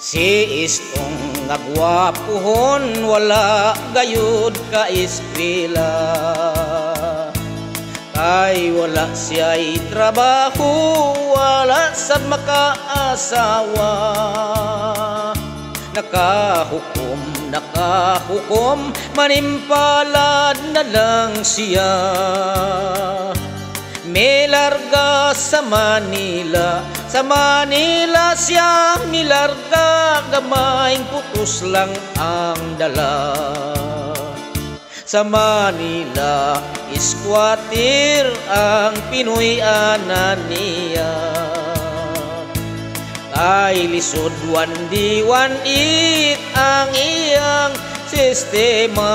Si istong nagwapuhon wala gayud ka eskwela, kay wala siya'y trabaho, wala sad makaasawa. Nakahukom, manimpalad na lang siya. May larga sa Manila siya milarga, gamayng putos lang ang dala. Sa Manila squatter ang Pinoy ananiya, kay lisod one it ang iyang sistema.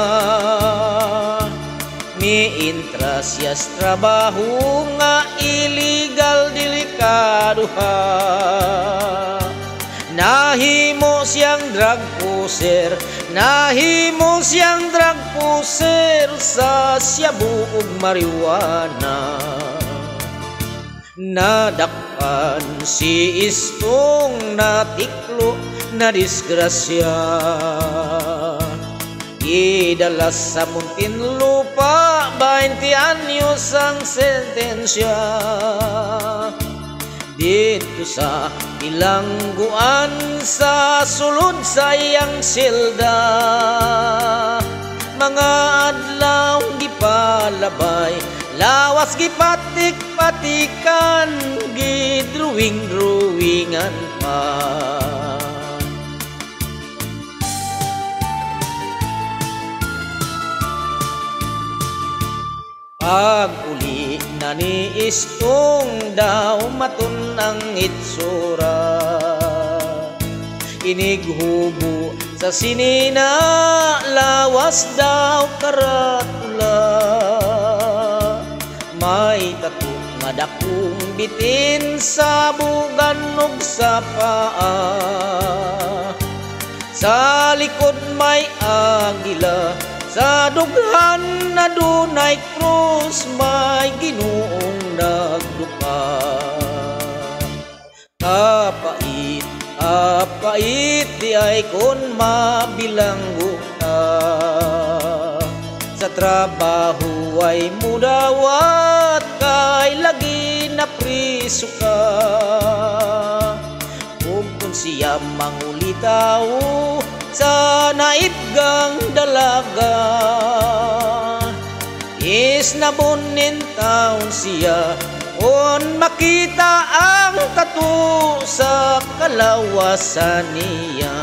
Ni intrasyas trabaho nga illegal delikado ha. Nahimo siyang drug pusher sa Cebu ug marijuana. Nadakpan si istong natiklo na disgrasya, idala sa Muntinlupa 20 anyos ang sentensya. Dito sa bilangguan sa sulod sa iyang silda, mga adlaw gipalabay, lawas gipatik-patikan, gidruwing-druwingan pa. Pag uli na ni istong daw matun ang itsura, inighubo sa sinina, lawas daw karatula. May tattoo nga dakong bitin sa bugan ug sa paa, sa likod may agila, sa dughan na dunay krus, may Ginoong nagduka. Kapait di ay kon mabilanggo ka, sa trabaho ay mudawat, kay lagi na priso ka. Ug kung siya mangulitaw sa naitgang dalaga, is nabunin taon siya on makita ang tattoo sa kalawasan niya.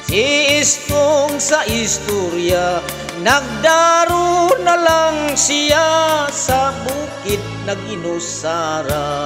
Si istong sa istorya, nagdaro na lang siya sa bukid nag-inusara.